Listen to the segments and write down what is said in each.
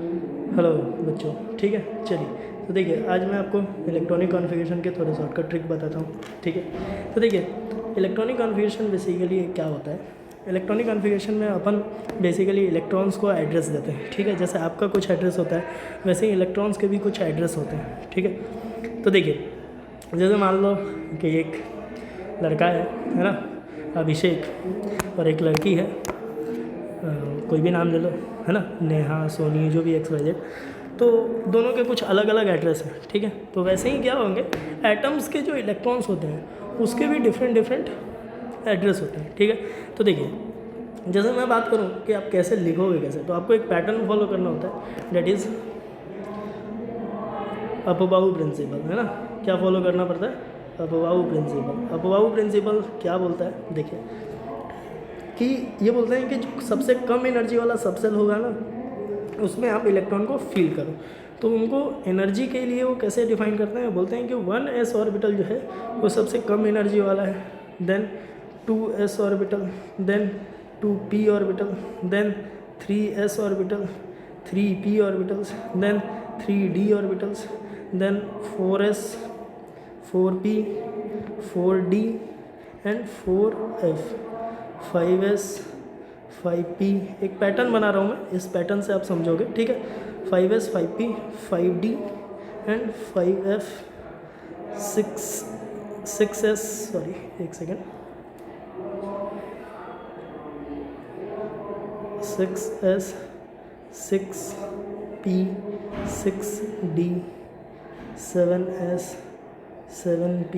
Hello बच्चों, ठीक है। चलिए, तो देखिए आज मैं आपको इलेक्ट्रॉनिक कॉन्फ़िगरेशन के थोड़े शॉर्टकट ट्रिक बताता हूँ, ठीक है। तो देखिए, इलेक्ट्रॉनिक कॉन्फ़िगरेशन बेसिकली क्या होता है। इलेक्ट्रॉनिक कॉन्फ़िगरेशन में अपन बेसिकली इलेक्ट्रॉन्स को एड्रेस देते हैं, ठीक है। जैसे आपका कुछ एड्रेस होता है, वैसे ही इलेक्ट्रॉन्स के भी कुछ एड्रेस होते हैं, ठीक है। तो देखिए, जैसे मान लो कि एक लड़का है ना, अभिषेक, और एक लड़की है, कोई भी नाम ले लो, है ना, नेहा, सोनी, जो भी एक्स वाई जेड। तो दोनों के कुछ अलग अलग एड्रेस हैं, ठीक है। तो वैसे ही क्या होंगे, एटम्स के जो इलेक्ट्रॉन्स होते हैं उसके भी डिफरेंट डिफरेंट एड्रेस होते हैं, ठीक है। तो देखिए, जैसे मैं बात करूँ कि आप कैसे लिखोगे कैसे, तो आपको एक पैटर्न फॉलो करना होता है, डेट इज़ अपबाऊ प्रिंसिपल, है ना। क्या फॉलो करना पड़ता है, अपबाऊ प्रिंसिपल। अपबाऊ प्रिंसिपल क्या बोलता है, देखिए कि ये बोलते हैं कि जो सबसे कम एनर्जी वाला सबसेल होगा ना, उसमें आप इलेक्ट्रॉन को फील करो। तो उनको एनर्जी के लिए वो कैसे डिफाइन करते हैं, बोलते हैं कि 1s ऑर्बिटल जो है वो सबसे कम एनर्जी वाला है, then 2s orbital, then 2p orbital, then 3s orbital, 3p orbitals, then 3d orbitals, then 4s, 4p, 4d and 4f, 5s, 5p। एक पैटर्न बना रहा हूँ मैं, इस पैटर्न से आप समझोगे, ठीक है। 5s, 5p, 5d and 5f, 6s, sorry एक second, 6s, 6p, 6d, 7s, 7p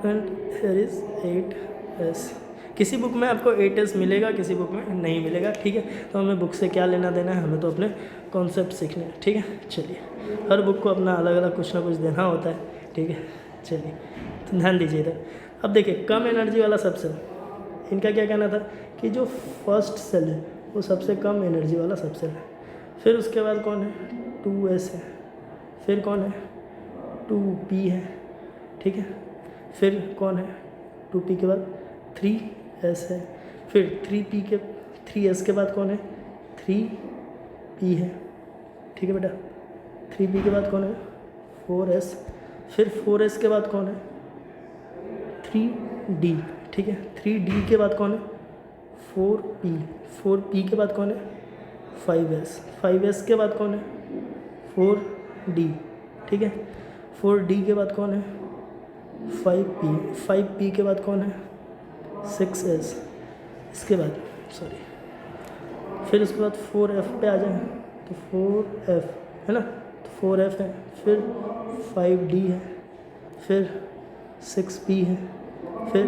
and here is 8s। किसी बुक में आपको 8s मिलेगा, किसी बुक में नहीं मिलेगा, ठीक है। तो हमें बुक से क्या लेना देना है, हमें तो अपने कॉन्सेप्ट सीखने हैं, ठीक है। चलिए, हर बुक को अपना अलग अलग कुछ ना कुछ देना होता है, ठीक है। चलिए, तो ध्यान दीजिए इधर। अब देखिए, कम एनर्जी वाला सबसेल, इनका क्या कहना था कि जो फर्स्ट सेल है वो सबसे कम एनर्जी वाला सबसेल है। फिर उसके बाद कौन है, 2s है। फिर कौन है, 2p है, ठीक है। फिर कौन है, 2p के बाद 3s है। फिर 3s के बाद कौन है, 3p है, ठीक है बेटा। 3p के बाद कौन है, 4s। फिर 4s के बाद कौन है, 3d, ठीक है। 3d के बाद कौन है, 4p। 4p के बाद कौन है, 5s। 5s के बाद कौन है, 4d, ठीक है। 4d के बाद कौन है, 5p। 5p के बाद कौन है, 6s। इसके बाद सॉरी, फिर उसके बाद 4f पे आ जाए, तो 4f है ना, तो 4f है। फिर 5d है, फिर 6p है, फिर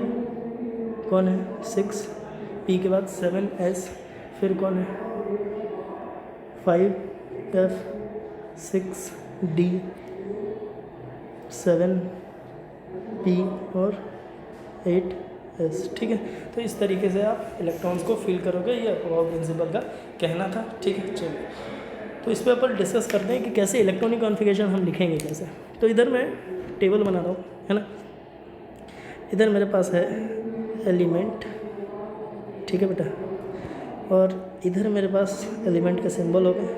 कौन है, 6p के बाद 7s। फिर कौन है, 5f, 6d, 7p और 8s, ठीक है। तो इस तरीके से आप इलेक्ट्रॉन्स को फील करोगे, ये अपबाऊ प्रिंसिपल का कहना था, ठीक है। चलिए, तो इस पर अपन डिस्कस करते हैं कि कैसे इलेक्ट्रॉनिक कॉन्फ़िगरेशन हम लिखेंगे कैसे। तो इधर मैं टेबल बना रहा हूँ, है ना। इधर मेरे पास है एलिमेंट, ठीक है बेटा, और इधर मेरे पास एलिमेंट के सिंबल हो गए,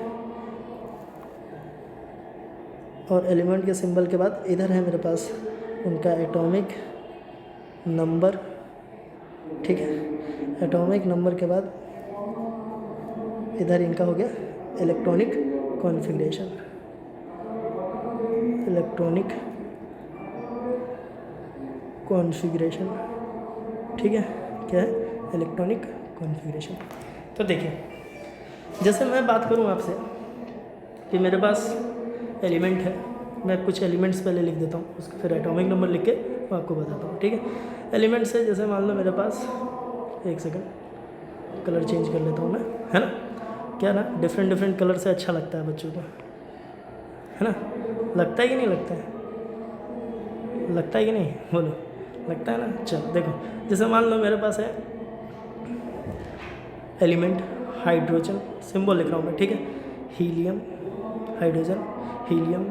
और एलिमेंट के सिंबल के बाद इधर है मेरे पास उनका एटॉमिक नंबर, ठीक है। एटॉमिक नंबर के बाद इधर इनका हो गया इलेक्ट्रॉनिक कॉन्फ़िगरेशन। इलेक्ट्रॉनिक कॉन्फ़िगरेशन, ठीक है। क्या है, इलेक्ट्रॉनिक कॉन्फ़िगरेशन। तो देखिए, जैसे मैं बात करूं आपसे कि मेरे पास एलिमेंट है, मैं कुछ एलिमेंट्स पहले लिख देता हूँ, उसके फिर एटॉमिक नंबर लिख के मैं आपको बताता हूँ, ठीक है। एलिमेंट्स है, जैसे मान लो मेरे पास, एक सेकंड कलर चेंज कर लेता हूँ मैं, है ना। क्या ना, डिफरेंट डिफरेंट कलर से अच्छा लगता है बच्चों को, है ना। लगता है कि नहीं लगता है, लगता है कि नहीं, बोलो, लगता है ना। चलो देखो, जैसे मान लो मेरे पास है एलिमेंट हाइड्रोजन, सिंबल लिख रहा हूँ मैं, ठीक है। Helium, hydrogen, helium,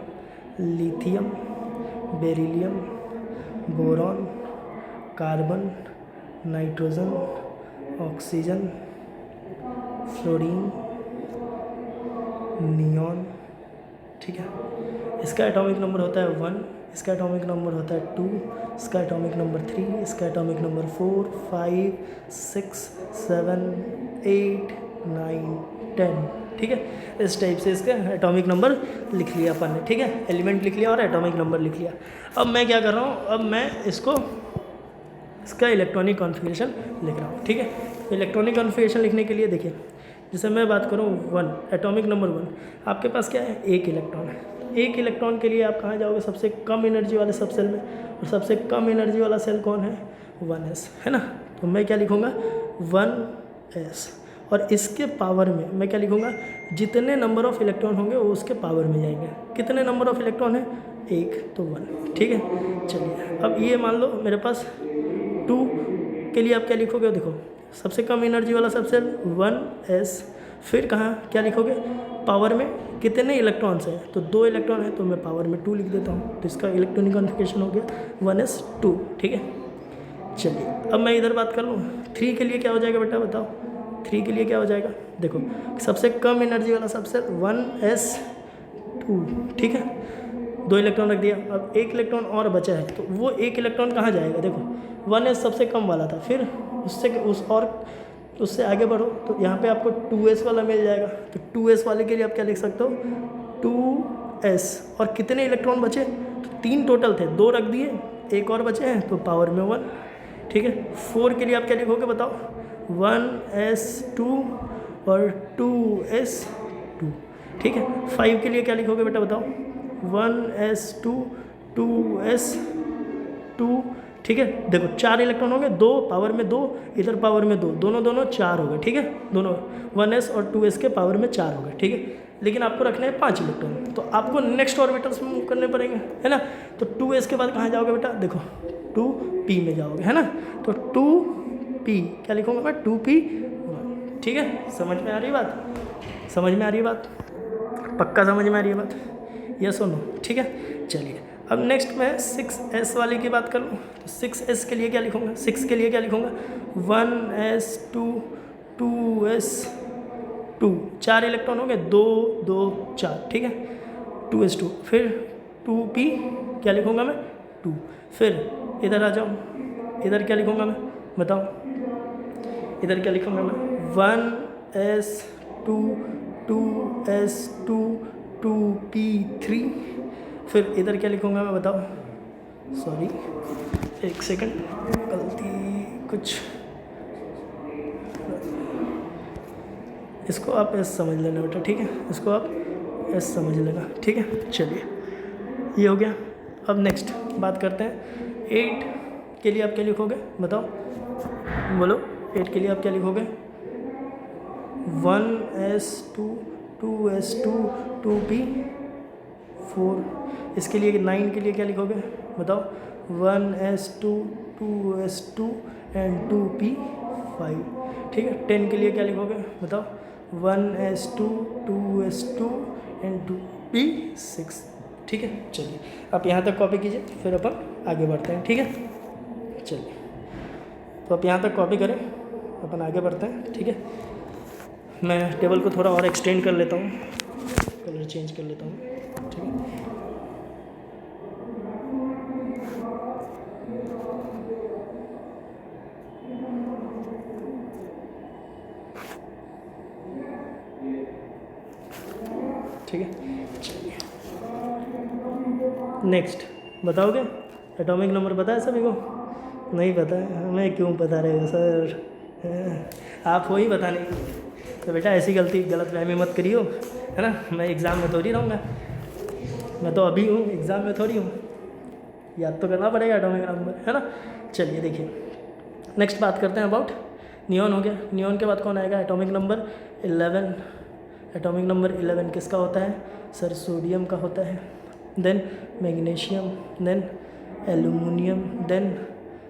lithium, beryllium, boron, carbon, nitrogen, oxygen, fluorine, neon, ठीक है। इसका एटॉमिक नंबर होता है 1, इसका एटॉमिक नंबर होता है 2, इसका एटॉमिक नंबर 3, इसका एटॉमिक नंबर 4, 5, 6, 7, 8, 9, 10, ठीक है। इस टाइप से इसका एटॉमिक नंबर लिख लिया अपन ने, ठीक है। एलिमेंट लिख लिया और एटॉमिक नंबर लिख लिया। अब मैं क्या कर रहा हूँ, अब मैं इसका इलेक्ट्रॉनिक कॉन्फ़िगरेशन लिख रहा हूँ, ठीक है। इलेक्ट्रॉनिक कॉन्फ़िगरेशन लिखने के लिए देखिए, जैसे मैं बात करूँ 1, एटॉमिक नंबर 1, आपके पास क्या है, एक इलेक्ट्रॉन है। एक इलेक्ट्रॉन के लिए आप कहाँ जाओगे, सबसे कम एनर्जी वाले सब सेल में, और सबसे कम एनर्जी वाला सेल कौन है, 1s, है ना। तो मैं क्या लिखूँगा, 1s, और इसके पावर में मैं क्या लिखूँगा, जितने नंबर ऑफ़ इलेक्ट्रॉन होंगे वो उसके पावर में जाएंगे। कितने नंबर ऑफ़ इलेक्ट्रॉन है, 1, तो 1, ठीक है। चलिए अब ये मान लो मेरे पास 2 के लिए आप क्या लिखोगे, देखो सबसे कम एनर्जी वाला सब सेल 1s, फिर कहाँ क्या लिखोगे, पावर में कितने इलेक्ट्रॉन्स हैं, तो 2 इलेक्ट्रॉन है, तो मैं पावर में 2 लिख देता हूँ। तो इसका इलेक्ट्रॉनिक कॉन्फ़िगरेशन हो गया 1s2, ठीक है। चलिए अब मैं इधर बात कर लूँ 3 के लिए क्या हो जाएगा बेटा, बताओ 3 के लिए क्या हो जाएगा, देखो सबसे कम एनर्जी वाला सबसे 1s2, ठीक है। 2 इलेक्ट्रॉन रख दिया, अब 1 इलेक्ट्रॉन और बचा है, तो वो 1 इलेक्ट्रॉन कहाँ जाएगा, देखो 1s सबसे कम वाला था, फिर उससे आगे बढ़ो तो यहाँ पे आपको 2s वाला मिल जाएगा। तो 2s वाले के लिए आप क्या लिख सकते हो, 2s, और कितने इलेक्ट्रॉन बचे, तो 3 टोटल थे, 2 रख दिए, 1 और बचे हैं, तो पावर में 1, ठीक है। 4 के लिए आप क्या लिखोगे बताओ, 1s2 और 2s2, ठीक है। 5 के लिए क्या लिखोगे बेटा बताओ, 1s2 2s2, ठीक है। देखो 4 इलेक्ट्रॉन होंगे, 2 पावर में 2, इधर पावर में 2, दोनों 4 हो गए, ठीक है। दोनों 1s और 2s के पावर में 4 हो गए, ठीक है। लेकिन आपको रखने हैं 5 इलेक्ट्रॉन, तो आपको नेक्स्ट ऑर्बिटल्स में मूव करने पड़ेंगे, है ना। तो 2s के बाद कहाँ जाओगे बेटा, देखो 2p में जाओगे, है ना। तो 2p क्या लिखूँगा मैं, 2p1, ठीक है। समझ में आ रही बात, समझ में आ रही बात, पक्का समझ में आ रही है बात, यस और नो, ठीक है। चलिए अब नेक्स्ट मैं 6s वाले की बात करूँ, तो 6s के लिए क्या लिखूँगा, 6 के लिए क्या लिखूँगा, 1s2 2s2, 4 इलेक्ट्रॉन हो गए, 2 2 4, ठीक है। 2s2, फिर 2p क्या लिखूँगा मैं, 2, फिर इधर आ जाओ, इधर क्या लिखूँगा मैं बताओ, इधर क्या लिखूँगा मैं, 1s2 2s2 2p3, फिर इधर क्या लिखूँगा मैं बताओ, सॉरी एक सेकंड, गलती कुछ, इसको आप एस समझ लेना बेटा, ठीक है। इसको आप एस समझ लेना, ठीक है। चलिए ये हो गया। अब नेक्स्ट बात करते हैं 8 के लिए आप क्या लिखोगे बताओ, बोलो 8 के लिए आप क्या लिखोगे, 1s2 2s2 2p4, इसके लिए 9 के लिए क्या लिखोगे बताओ, 1s2 2s2 एंड 2p5, ठीक है। 10 के लिए क्या लिखोगे बताओ, 1s2 2s2 एंड 2p6, ठीक है। चलिए आप यहाँ तक कॉपी कीजिए, फिर अपन आगे बढ़ते हैं, ठीक है। चलिए तो आप यहाँ तक कॉपी करें, अपन आगे बढ़ते हैं, ठीक है। मैं टेबल को थोड़ा और एक्सटेंड कर लेता हूँ, कलर चेंज कर लेता हूँ, ठीक है। ठीक है। चलिए नेक्स्ट बताओगे, एटॉमिक नंबर पता है सभी को, नहीं पता है, हमें क्यों पता रहेगा सर, आप हो ही पता नहीं, तो बेटा ऐसी गलत फहमी मत करियो, है ना। मैं एग्ज़ाम में थोड़ी रहूँगा, मैं तो अभी हूँ, एग्ज़ाम में थोड़ी हूँ, याद तो करना पड़ेगा एटॉमिक नंबर, है ना। चलिए देखिए नेक्स्ट बात करते हैं अबाउट नियॉन, हो गया। नियॉन के बाद कौन आएगा, एटॉमिक नंबर 11। एटॉमिक नंबर 11 किसका होता है सर, सोडियम का होता है, then magnesium, then aluminium, then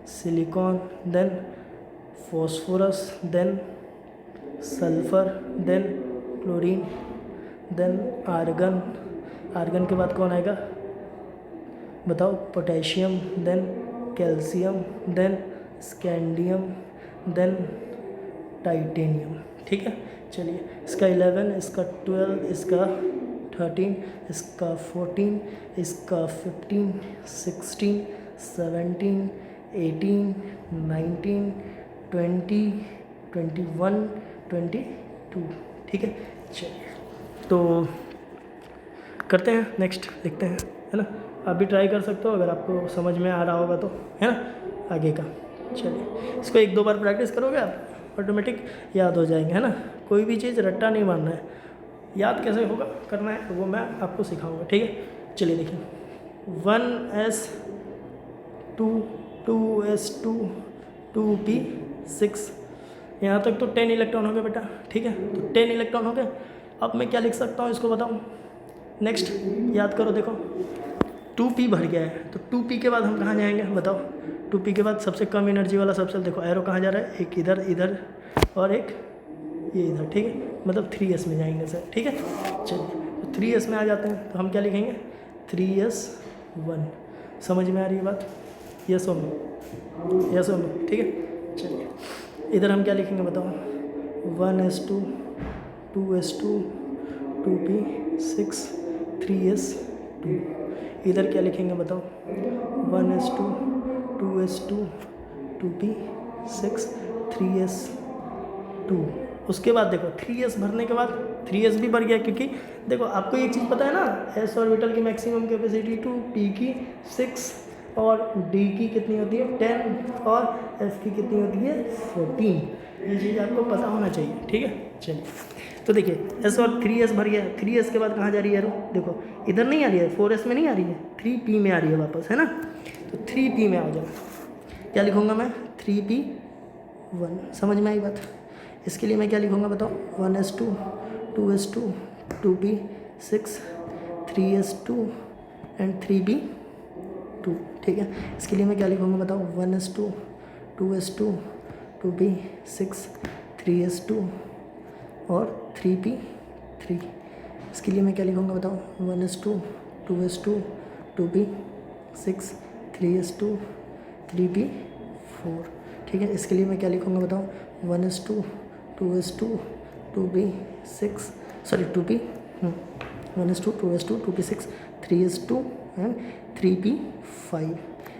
silicon, then phosphorus, then sulphur, then chlorine, then argon. Argon के बाद कौन आएगा बताओ, potassium, then calcium, then scandium, then titanium. ठीक है, चलिए इसका 11, इसका 12, इसका 13, इसका 14, इसका 15, 16, 17, 18, 19, 20, 21, 22। ठीक है, चलिए तो करते हैं, नेक्स्ट देखते हैं, है ना। आप भी ट्राई कर सकते हो अगर आपको समझ में आ रहा होगा तो, है ना, आगे का। चलिए इसको 1-2 बार प्रैक्टिस करोगे आप ऑटोमेटिक याद हो जाएंगे, है ना। कोई भी चीज़ रट्टा नहीं मारना है, याद कैसे होगा करना है वो मैं आपको सिखाऊंगा। ठीक है, चलिए देखिए 1s2 2s2 2p6, यहाँ तक तो 10 इलेक्ट्रॉन हो गए बेटा। ठीक है, तो 10 इलेक्ट्रॉन हो गए। अब मैं क्या लिख सकता हूँ इसको बताऊँ। नेक्स्ट याद करो, देखो 2p भर गया है, तो 2p के बाद हम कहाँ जाएंगे बताओ। 2p के बाद सबसे कम एनर्जी वाला सबसे, देखो एरो कहाँ जा रहा है, एक इधर इधर और एक ये इधर। ठीक है, मतलब 3s में जाएंगे सर। ठीक है, चलिए तो 3s में आ जाते हैं, तो हम क्या लिखेंगे 3s1। समझ में आ रही है बात, यस और नो, यस और नो। ठीक है, चलिए इधर हम क्या लिखेंगे बताओ, 1s2 2s2 2p6 3s2। इधर क्या लिखेंगे बताओ, 1s2 2s2 2p6 3s2। उसके बाद देखो 3s भरने के बाद 3s भी भर गया, क्योंकि देखो आपको एक चीज़ पता है ना, s ऑर्बिटल की मैक्सिमम कैपेसिटी 2, p की 6 और d की कितनी होती है 10 और f की कितनी होती है 14। ये चीज़ आपको पता होना चाहिए। ठीक है, चलिए तो देखिए s और 3s भर गया। 3s के बाद कहाँ जा रही है एरो, देखो इधर नहीं आ रही है, 4s में नहीं आ रही है, 3p में आ रही है वापस, है ना। तो 3p में आ जाओ, क्या लिखूँगा मैं 3p1। समझ में आई बात। इसके लिए मैं क्या लिखूँगा बताओ, 1s2 2s2 2p6 3s2 and 3p2। ठीक है, इसके लिए मैं क्या लिखूँगा बताओ, 1s2 2s2 2p6 3s2 और 3p3। इसके लिए मैं क्या लिखूँगा बताओ, 1s2 2s2 2p6 3s2 3p4। ठीक है, इसके लिए मैं क्या लिखूँगा बताओ, 1s2 2s2 2p6 sorry 2p 1s2 2s2 2p6 3s2 and 3p5।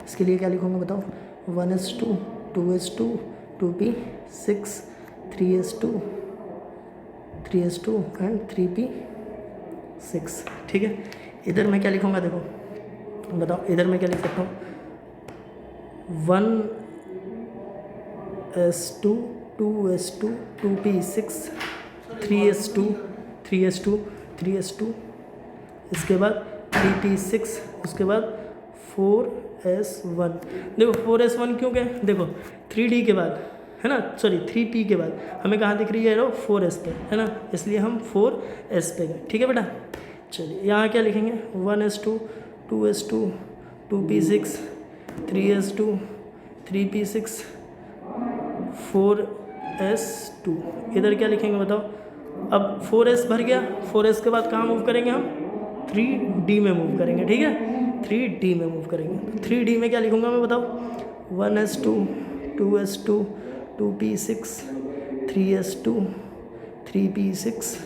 इसके लिए क्या लिखूँगा बताओ, 1s2 2s2 2p6 3s2 and 3p6। ठीक है, इधर मैं क्या लिखूँगा देखो बताओ, इधर मैं क्या लिख सकता हूँ, 1s2 2s2 2p6 3s2 3s2 इसके बाद 3p6, उसके बाद 4s1। देखो 4s1 क्यों गए, देखो 3d के बाद, है ना, सॉरी 3p के बाद हमें कहाँ दिख रही है एरो 4s पे, है ना, इसलिए हम 4s पे गए। ठीक है बेटा, चलिए यहाँ क्या लिखेंगे, 1s2 2s2 2p6 3s2 3p6 4s2। इधर क्या लिखेंगे बताओ। अब 4s भर गया, 4s के बाद कहाँ मूव करेंगे हम, 3d में मूव करेंगे। ठीक है, 3d में मूव करेंगे। 3d में क्या लिखूँगा मैं बताओ, 1s2 2s2 2p6 3s2 3p6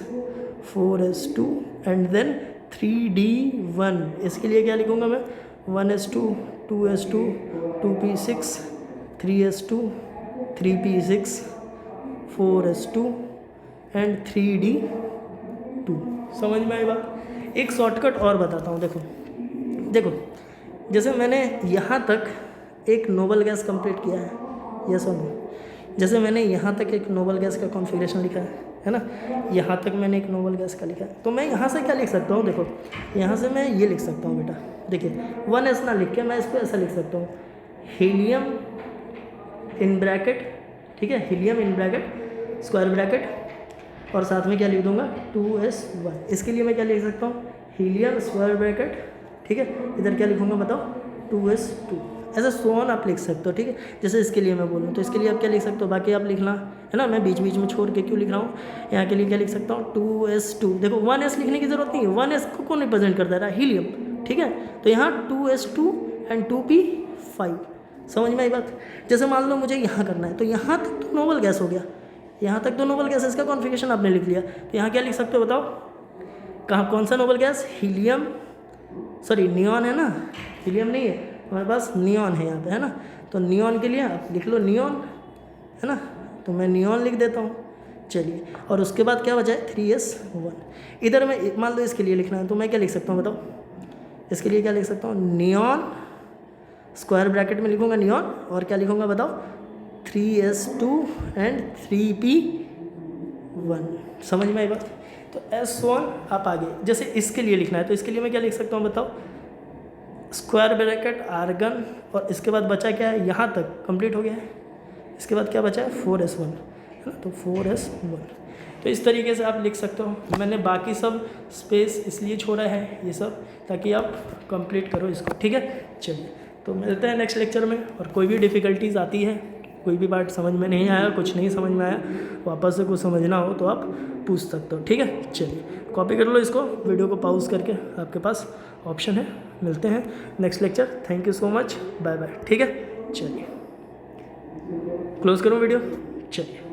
4s2 and then 3d1। इसके लिए क्या लिखूँगा मैं, 1s2 2s2 2p6 3s2 3p6 4s2 and 3d2। समझ में आई बात। एक शॉर्टकट और बताता हूँ, देखो जैसे मैंने यहाँ तक एक नोबल गैस कंप्लीट किया है, यस और नो। जैसे मैंने यहाँ तक एक नोबल गैस का कॉन्फ़िगरेशन लिखा है ना, यहाँ तक मैंने एक नोबल गैस का लिखा है, तो मैं यहाँ से क्या लिख सकता हूँ, देखो यहाँ से मैं ये लिख सकता हूँ बेटा, देखिए 1s ना लिख के मैं इसको ऐसा लिख सकता हूँ, हीलियम इन ब्रैकेट, ठीक है, helium in bracket square bracket और साथ में क्या लिख दूंगा 2s1। इसके लिए मैं क्या लिख सकता हूँ, हीलियम स्क्वायर ब्रैकेट, ठीक है, इधर क्या लिखूँगा बताओ 2s2। ऐसा सोन आप लिख सकते हो। ठीक है, जैसे इसके लिए मैं बोलूँ तो इसके लिए आप क्या लिख सकते हो, बाकी आप लिखना, है ना, मैं बीच बीच में छोड़ के क्यों लिख रहा हूँ। यहाँ के लिए क्या लिख सकता हूँ 2s2। देखो 1s लिखने की ज़रूरत नहीं है, 1s को कौन रिप्रेजेंट करता है, हीलियम। ठीक है, तो यहाँ 2s2 एंड 2p5। समझ में आई बात। जैसे मान लो मुझे यहाँ करना है, तो यहाँ तक तो नोबल गैस हो गया, यहाँ तक तो नोबल गैसेस का कॉन्फ़िगरेशन आपने लिख लिया। तो यहाँ क्या लिख सकते हो बताओ, कहाँ कौन सा noble gas, helium, sorry neon है ना, हीलियम नहीं है हमारे पास, नियॉन है यहाँ पे, है ना। तो नियॉन के लिए आप लिख लो नियॉन, है ना, तो मैं नियॉन लिख देता हूँ। चलिए, और उसके बाद क्या बचा है 3s1। इधर मैं मान लो इसके लिए लिखना है तो मैं क्या लिख सकता हूँ बताओ, इसके लिए क्या लिख सकता हूँ, नियॉन स्क्वायर ब्रैकेट में लिखूँगा नियॉन, और क्या लिखूँगा बताओ 3s2 एंड 3p1। समझ में आई बात। तो S1 आप आगे, जैसे इसके लिए लिखना है तो इसके लिए मैं क्या लिख सकता हूँ बताओ, स्क्वायर ब्रैकेट आर्गन, और इसके बाद बचा क्या है, यहाँ तक कंप्लीट हो गया है, इसके बाद क्या बचा है 4s1, है ना, तो 4s1। तो इस तरीके से आप लिख सकते हो। मैंने बाकी सब स्पेस इसलिए छोड़ा है ये सब, ताकि आप कंप्लीट करो इसको, ठीक है। चलिए, तो मिलते हैं नेक्स्ट लेक्चर में। और कोई भी डिफ़िकल्टीज आती है, कोई भी पार्ट समझ में नहीं आया, कुछ नहीं समझ में आया, वापस से कुछ समझना हो तो आप पूछ सकते हो, ठीक है। चलिए, कॉपी कर लो इसको, वीडियो को पॉज करके, आपके पास ऑप्शन है। मिलते हैं next lecture. Thank you so much, bye bye, ठीक है। चलिए, क्लोज करूँ वीडियो, चलिए।